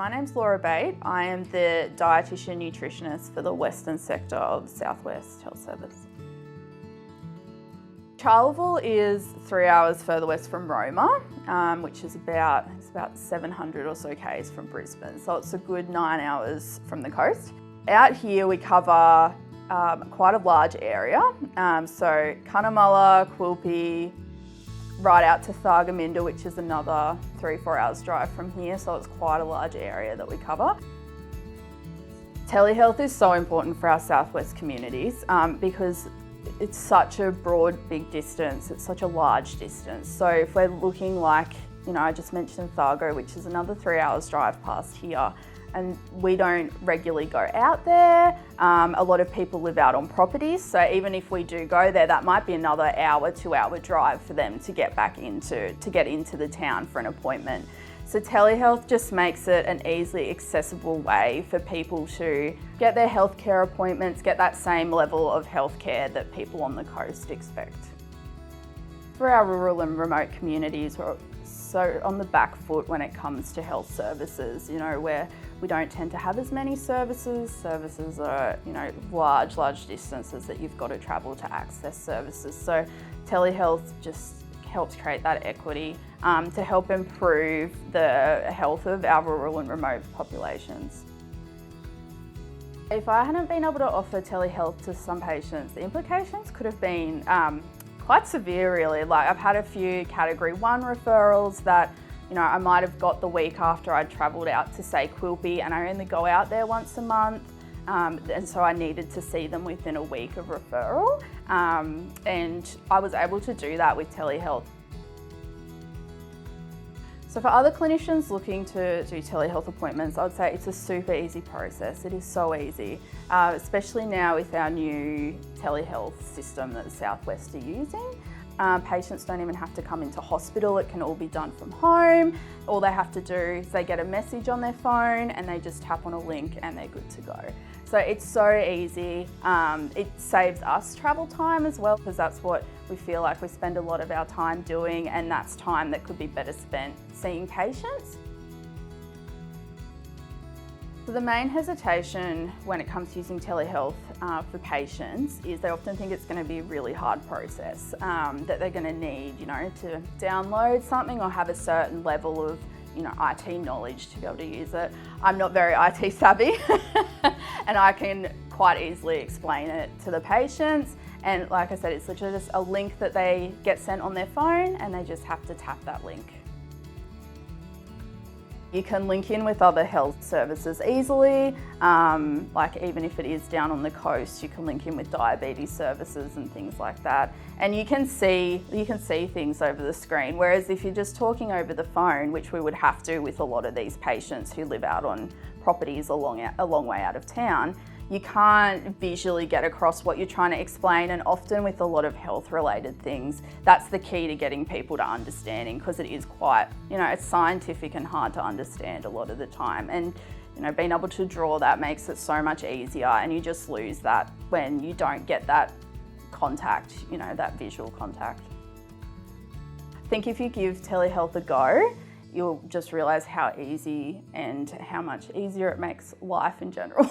My name's Laura Bate. I am the dietitian nutritionist for the western sector of the South West Health Service. Charleville is 3 hours further west from Roma, which is about 700 or so k's from Brisbane, so it's a good 9 hours from the coast. Out here we cover quite a large area, so Cunnamulla, Quilpie, right out to Thargomindah, which is another 3-4 hours drive from here, so it's quite a large area that we cover. Telehealth is so important for our southwest communities because it's such a broad, big distance, it's such a large distance. So if we're looking like, I just mentioned Thargo, which is another 3 hours drive past here, and we don't regularly go out there. A lot of people live out on properties, so even if we do go there, that might be another 2-hour drive for them to get into the town for an appointment. So telehealth just makes it an easily accessible way for people to get their healthcare appointments, get that same level of healthcare that people on the coast expect. For our rural and remote communities, we're so on the back foot when it comes to health services, where we don't tend to have as many services. Services are, large distances that you've got to travel to access services. So telehealth just helps create that equity to help improve the health of our rural and remote populations. If I hadn't been able to offer telehealth to some patients, the implications could have been quite severe, really. Like, I've had a few Category 1 referrals that I might have got the week after I'd travelled out to, say, Quilpie, and I only go out there once a month, and so I needed to see them within a week of referral, and I was able to do that with telehealth. So for other clinicians looking to do telehealth appointments, I would say it's a super easy process. It is so easy, especially now with our new telehealth system that the South West are using. Patients don't even have to come into hospital, it can all be done from home. All they have to do is they get a message on their phone and they just tap on a link and they're good to go. So it's so easy. It saves us travel time as well, because that's what we feel like we spend a lot of our time doing, and that's time that could be better spent seeing patients. So the main hesitation when it comes to using telehealth for patients is they often think it's going to be a really hard process, that they're going to need, to download something or have a certain level of, IT knowledge to be able to use it. I'm not very IT savvy and I can quite easily explain it to the patients. And like I said, it's literally just a link that they get sent on their phone and they just have to tap that link. You can link in with other health services easily, like even if it is down on the coast, you can link in with diabetes services and things like that. And you can see things over the screen, whereas if you're just talking over the phone, which we would have to with a lot of these patients who live out on properties a long way out of town, you can't visually get across what you're trying to explain, and often with a lot of health related things, that's the key to getting people to understanding, because it is quite, it's scientific and hard to understand a lot of the time. And being able to draw that makes it so much easier, and you just lose that when you don't get that contact, that visual contact. I think if you give telehealth a go, you'll just realise how easy and how much easier it makes life in general.